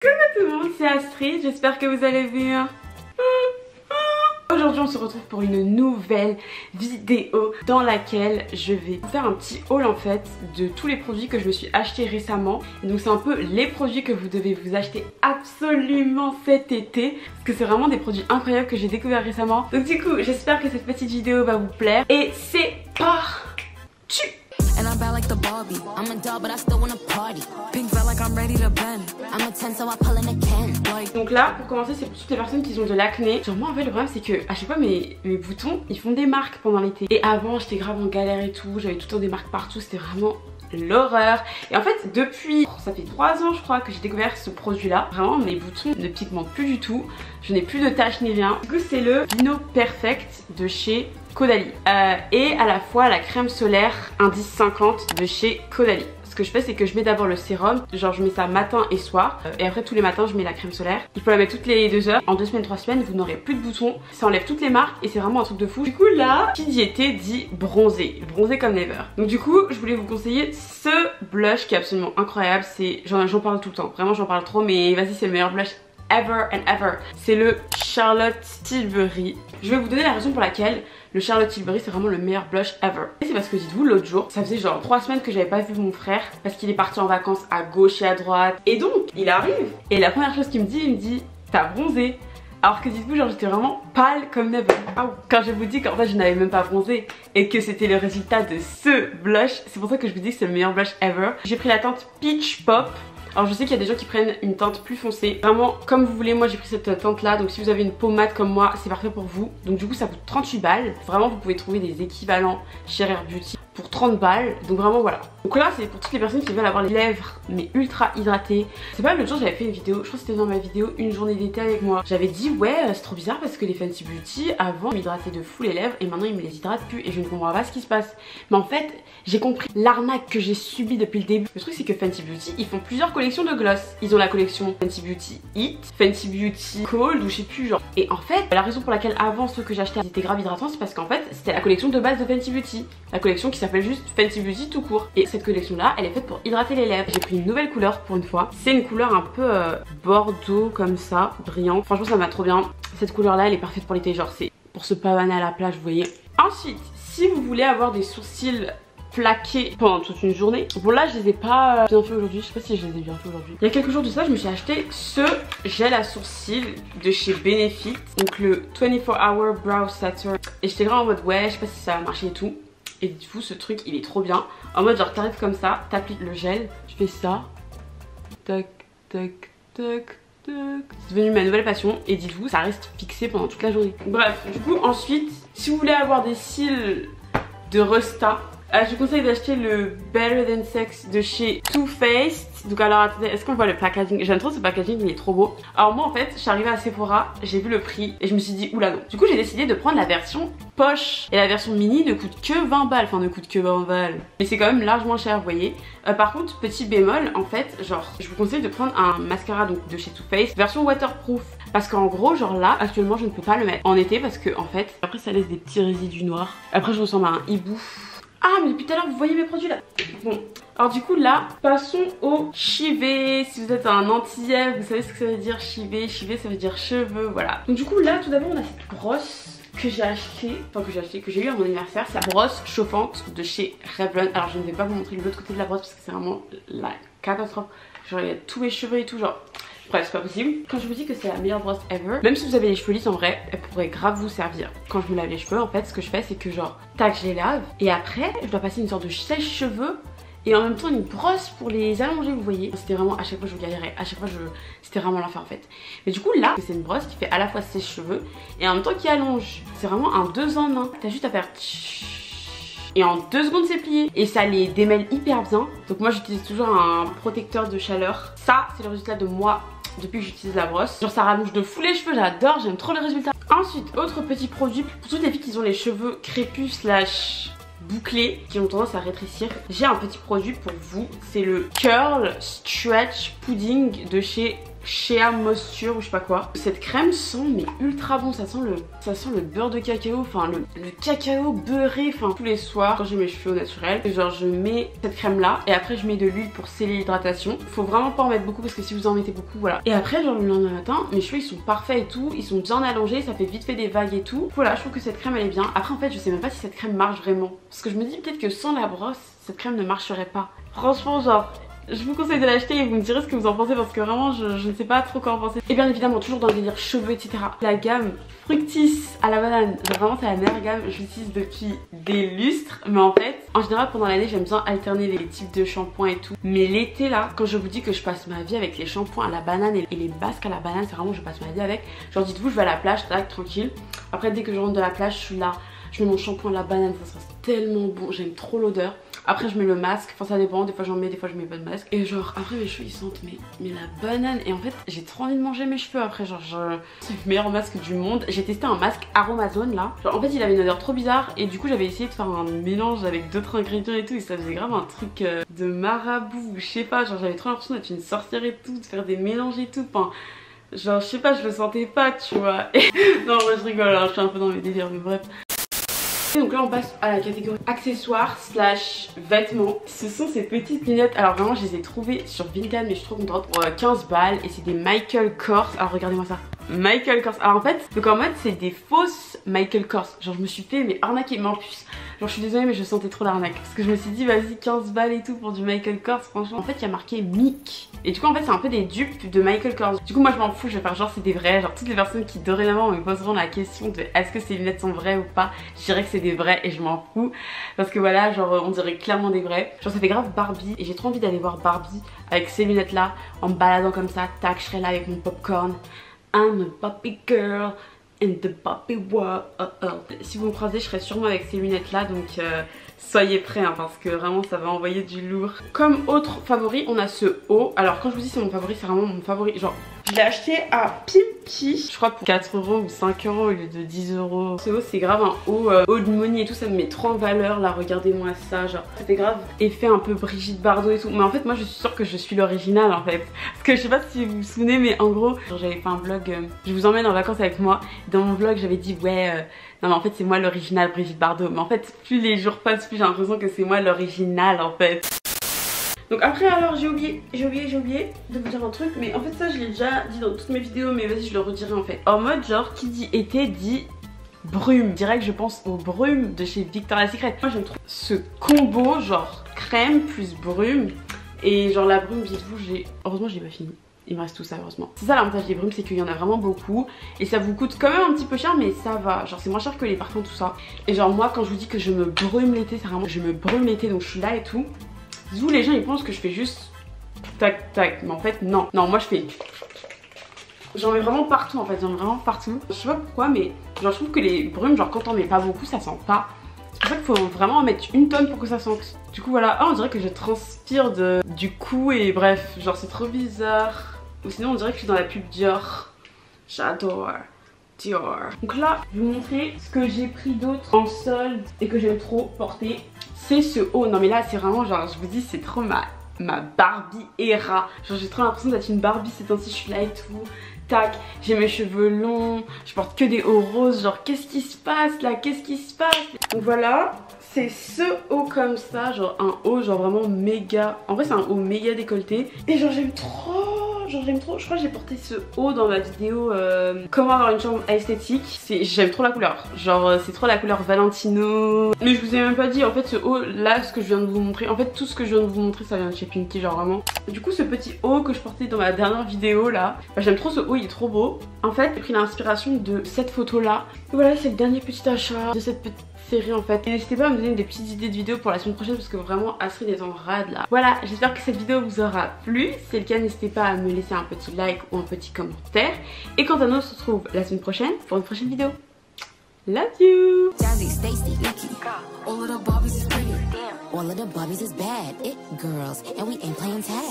Coucou tout le monde, c'est Astrid, j'espère que vous allez bien. Aujourd'hui on se retrouve pour une nouvelle vidéo dans laquelle je vais vous faire un petit haul en fait de tous les produits que je me suis acheté récemment. Et donc c'est un peu les produits que vous devez vous acheter absolument cet été, parce que c'est vraiment des produits incroyables que j'ai découvert récemment. Donc du coup j'espère que cette petite vidéo va vous plaire et c'est parti. And I'm bad like the Barbie. I'm a doll, but I still wanna party. Pink felt like I'm ready to bend. I'm a 10, so I pull in a can. Like... Donc là, pour commencer, c'est pour toutes les personnes qui ont de l'acné. Genre moi en fait le problème c'est que à chaque fois mes boutons ils font des marques pendant l'été. Et avant j'étais grave en galère et tout, j'avais tout le temps des marques partout, c'était vraiment l'horreur. Et en fait depuis, ça fait 3 ans je crois que j'ai découvert ce produit là. Vraiment mes boutons ne pigmentent plus du tout, je n'ai plus de taches ni rien. Du coup c'est le Vino Perfect de chez Caudalie et à la fois la crème solaire indice 50 de chez Caudalie. Ce que je fais c'est que je mets d'abord le sérum, genre je mets ça matin et soir et après tous les matins je mets la crème solaire. Il faut la mettre toutes les 2 heures. En 2 semaines, 3 semaines vous n'aurez plus de boutons, ça enlève toutes les marques et c'est vraiment un truc de fou. Du coup là, qui dit été dit bronzé, bronzé comme never. Donc du coup je voulais vous conseiller ce blush qui est absolument incroyable. C'est j'en parle tout le temps, vraiment j'en parle trop, mais vas-y c'est le meilleur blush ever and ever. C'est le Charlotte Tilbury. Je vais vous donner la raison pour laquelle le Charlotte Tilbury c'est vraiment le meilleur blush ever. Et c'est parce que dites-vous l'autre jour, ça faisait genre 3 semaines que j'avais pas vu mon frère parce qu'il est parti en vacances à gauche et à droite. Et donc il arrive et la première chose qu'il me dit t'as bronzé. Alors que dites-vous genre j'étais vraiment pâle comme never. Quand je vous dis qu'en fait je n'avais même pas bronzé et que c'était le résultat de ce blush, c'est pour ça que je vous dis que c'est le meilleur blush ever. J'ai pris la teinte Peach Pop. Alors je sais qu'il y a des gens qui prennent une teinte plus foncée, vraiment comme vous voulez. Moi j'ai pris cette teinte là, donc si vous avez une peau mate comme moi c'est parfait pour vous. Donc du coup ça coûte 38 balles, vraiment vous pouvez trouver des équivalents chez Rare Beauty pour 30 balles, donc vraiment voilà. Donc là c'est pour toutes les personnes qui veulent avoir les lèvres mais ultra hydratées. C'est pas l'autre jour j'avais fait une vidéo, je crois que c'était dans ma vidéo une journée d'été avec moi. J'avais dit ouais c'est trop bizarre parce que les Fenty Beauty avant m'hydrataient de fou les lèvres et maintenant ils me les hydratent plus et je ne comprends pas ce qui se passe. Mais en fait j'ai compris l'arnaque que j'ai subie depuis le début. Le truc c'est que Fenty Beauty ils font plusieurs collections de gloss. Ils ont la collection Fenty Beauty Heat, Fenty Beauty Cold ou je sais plus genre. Et en fait la raison pour laquelle avant ceux que j'achetais étaient grave hydratants c'est parce qu'en fait c'était la collection de base de Fenty Beauty. La collection qui s'appelle juste Fenty Beauty tout court. Et cette collection là elle est faite pour hydrater les lèvres. J'ai pris une nouvelle couleur pour une fois. C'est une couleur un peu bordeaux comme ça, brillant. Franchement ça me va trop bien. Cette couleur là elle est parfaite pour l'été, genre c'est pour se pavaner à la plage vous voyez. Ensuite si vous voulez avoir des sourcils plaqués pendant toute une journée. Bon là je les ai pas bien fait aujourd'hui, je sais pas si je les ai bien fait aujourd'hui. Il y a quelques jours de ça je me suis acheté ce gel à sourcils de chez Benefit. Donc le 24 Hour Brow Setter. Et j'étais vraiment en mode ouais je sais pas si ça va marcher et tout. Et dites-vous ce truc il est trop bien. En mode genre t'arrives comme ça, t'appliques le gel, je fais ça. Tac tac tac. C'est devenu ma nouvelle passion et dites-vous ça reste fixé pendant toute la journée. Bref du coup ensuite si vous voulez avoir des cils de Resta, je vous conseille d'acheter le Better Than Sex de chez Too Faced. Donc alors attendez, est-ce qu'on voit le packaging? J'aime trop ce packaging, il est trop beau. Alors moi en fait, je suis arrivée à Sephora, j'ai vu le prix et je me suis dit oula non. Du coup j'ai décidé de prendre la version poche et la version mini ne coûte que 20 balles. Enfin ne coûte que 20 balles. Mais c'est quand même largement cher vous voyez. Par contre petit bémol en fait, genre je vous conseille de prendre un mascara donc de chez Too Faced version waterproof. Parce qu'en gros genre là actuellement je ne peux pas le mettre en été parce que en fait après ça laisse des petits résidus noirs. Après je ressemble à un hibou. Ah mais depuis tout à l'heure vous voyez mes produits là. Bon alors du coup là passons au chivet. Si vous êtes un antillais vous savez ce que ça veut dire chivet. Chivet ça veut dire cheveux voilà. Donc du coup là tout d'abord on a cette brosse que j'ai acheté, que j'ai eu à mon anniversaire. C'est la brosse chauffante de chez Revlon. Alors je ne vais pas vous montrer l'autre côté de la brosse parce que c'est vraiment la catastrophe. Genre il y a tous mes cheveux et tout genre. Bref, c'est pas possible. Quand je vous dis que c'est la meilleure brosse ever, même si vous avez les cheveux lisses en vrai, elle pourrait grave vous servir. Quand je me lave les cheveux, en fait, ce que je fais, c'est que genre, tac, je les lave. Et après, je dois passer une sorte de sèche-cheveux et en même temps une brosse pour les allonger, vous voyez. C'était vraiment, à chaque fois, je galérais. À chaque fois, c'était vraiment l'enfer en fait. Mais du coup, là, c'est une brosse qui fait à la fois sèche-cheveux et en même temps qui allonge. C'est vraiment un 2 en 1. T'as juste à faire et en 2 secondes c'est plié et ça les démêle hyper bien. Donc moi j'utilise toujours un protecteur de chaleur. Ça c'est le résultat de moi depuis que j'utilise la brosse. Genre ça rallonge de fou les cheveux, j'adore, j'aime trop le résultat. Ensuite autre petit produit pour toutes les filles qui ont les cheveux crépus slash bouclés qui ont tendance à rétrécir. J'ai un petit produit pour vous, c'est le Curl Stretch Pudding de chez Shea Moisture ou je sais pas quoi. Cette crème sent mais ultra bon, ça sent le beurre de cacao, enfin le cacao beurré, enfin tous les soirs quand j'ai mes cheveux au naturel. Et genre je mets cette crème là et après je mets de l'huile pour sceller l'hydratation. Faut vraiment pas en mettre beaucoup parce que si vous en mettez beaucoup, voilà. Et après genre le lendemain matin, mes cheveux ils sont parfaits et tout, ils sont bien allongés, ça fait vite fait des vagues et tout. Voilà, je trouve que cette crème elle est bien. Après en fait je sais même pas si cette crème marche vraiment. Parce que je me dis peut-être que sans la brosse, cette crème ne marcherait pas. Franchement genre... je vous conseille de l'acheter et vous me direz ce que vous en pensez parce que vraiment je ne sais pas trop quoi en penser. Et bien évidemment toujours dans le délire cheveux etc. La gamme Fructis à la banane, vraiment c'est la meilleure gamme, je l'utilise depuis des lustres. Mais en fait en général pendant l'année j'aime bien alterner les types de shampoings et tout. Mais l'été là, quand je vous dis que je passe ma vie avec les shampoings à la banane et les masques à la banane, c'est vraiment je passe ma vie avec. Genre dites-vous je vais à la plage, tac, tranquille. Après dès que je rentre de la plage je suis là, je mets mon shampoing à la banane, ça sent tellement bon, j'aime trop l'odeur. Après je mets le masque, enfin ça dépend, des fois j'en mets, des fois je mets pas de masque. Et genre après mes cheveux ils sentent mais la banane. Et en fait j'ai trop envie de manger mes cheveux après, genre c'est le meilleur masque du monde. J'ai testé un masque Aromazone là, genre en fait il avait une odeur trop bizarre. Et du coup j'avais essayé de faire un mélange avec d'autres ingrédients et tout. Et ça faisait grave un truc de marabout, je sais pas, genre j'avais trop l'impression d'être une sorcière et tout, de faire des mélanges et tout, enfin... genre je sais pas, je le sentais pas tu vois. Et... non moi je rigole, alors je suis un peu dans mes délires mais bref. Donc là on passe à la catégorie accessoires slash vêtements. Ce sont ces petites lunettes, alors vraiment je les ai trouvées sur Vinted mais je suis trop contente, pour 15 balles. Et c'est des Michael Kors, alors regardez-moi ça, Michael Kors. Alors en fait, donc en mode c'est des fausses Michael Kors. Genre je me suis fait mais arnaquer, mais en plus genre je suis désolée mais je sentais trop l'arnaque. Parce que je me suis dit vas-y 15 balles et tout pour du Michael Kors, franchement. En fait il y a marqué Mick. Et du coup en fait c'est un peu des dupes de Michael Kors. Du coup moi je m'en fous, je vais faire genre c'est des vrais. Genre toutes les personnes qui dorénavant me poseront la question de est-ce que ces lunettes sont vraies ou pas, je dirais que c'est des vrais et je m'en fous. Parce que voilà genre on dirait clairement des vrais. Genre ça fait grave Barbie et j'ai trop envie d'aller voir Barbie avec ces lunettes là en me baladant comme ça. Tac, je serai là avec mon popcorn. I'm a Barbie girl in the Barbie world. Si vous me croisez je serai sûrement avec ces lunettes là, donc soyez prêts hein, parce que vraiment ça va envoyer du lourd. Comme autre favori on a ce haut. Alors quand je vous dis c'est mon favori, c'est vraiment mon favori. Genre je l'ai acheté à Pimki, je crois pour 4 € ou 5 € au lieu de 10 €. Ce haut c'est grave un haut de money et tout, ça me met trop en valeur là, regardez-moi ça. Genre ça fait grave effet un peu Brigitte Bardot et tout. Mais en fait moi je suis sûre que je suis l'original en fait. Parce que je sais pas si vous vous souvenez mais en gros j'avais fait un vlog, je vous emmène en vacances avec moi. Dans mon vlog j'avais dit ouais non mais en fait c'est moi l'original Brigitte Bardot. Mais en fait plus les jours passent plus j'ai l'impression que c'est moi l'original en fait. Donc après alors j'ai oublié de vous dire un truc. Mais en fait ça je l'ai déjà dit dans toutes mes vidéos, mais vas-y je le redirai en fait. En mode genre qui dit été dit brume. Direct je pense aux brumes de chez Victoria's Secret. Moi j'aime trop ce combo genre crème plus brume. Et genre la brume dites-vous heureusement je l'ai pas fini. Il me reste tout ça heureusement. C'est ça l'avantage des brumes, c'est qu'il y en a vraiment beaucoup. Et ça vous coûte quand même un petit peu cher mais ça va. Genre c'est moins cher que les parfums tout ça. Et genre moi quand je vous dis que je me brume l'été, c'est vraiment je me brume l'été, donc je suis là et tout. Vous les gens ils pensent que je fais juste tac tac. Mais en fait non. Non moi je fais... j'en mets vraiment partout en fait, j'en mets vraiment partout. Je sais pas pourquoi mais genre je trouve que les brumes genre quand on met pas beaucoup ça sent pas. C'est pour ça qu'il faut vraiment en mettre une tonne pour que ça sente. Du coup voilà, on dirait que je transpire du cou et bref, genre c'est trop bizarre. Ou sinon on dirait que je suis dans la pub Dior. J'adore Dior. Donc là, je vais vous montrer ce que j'ai pris d'autre en solde et que j'aime trop porter. C'est ce haut. Non mais là c'est vraiment genre, je vous dis c'est trop ma Barbie era. Genre j'ai trop l'impression d'être une Barbie ces temps-ci, je suis là et tout. Tac, j'ai mes cheveux longs, je porte que des hauts roses, genre qu'est-ce qui se passe là, qu'est-ce qui se passe? Donc voilà, c'est ce haut comme ça, genre un haut genre vraiment méga, en vrai c'est un haut méga décolleté. Et genre j'aime trop, je crois que j'ai porté ce haut dans ma vidéo comment avoir une chambre esthétique. J'aime trop la couleur, genre c'est trop la couleur Valentino. Mais je vous ai même pas dit en fait ce haut là, ce que je viens de vous montrer, en fait tout ce que je viens de vous montrer ça vient de chez Pinky, genre vraiment. Du coup ce petit haut que je portais dans ma dernière vidéo là, bah, j'aime trop ce haut, il est trop beau. En fait j'ai pris l'inspiration de cette photo là. Et voilà c'est le dernier petit achat de cette petite série en fait. Et n'hésitez pas à me donner des petites idées de vidéos pour la semaine prochaine parce que vraiment Astrid est en rade là. Voilà, j'espère que cette vidéo vous aura plu. Si c'est le cas n'hésitez pas à me laisser un petit like ou un petit commentaire. Et quant à nous on se retrouve la semaine prochaine pour une prochaine vidéo. Love you. All of the Barbies is pretty. All of the Barbies is bad. It girls, and we ain't playing tag.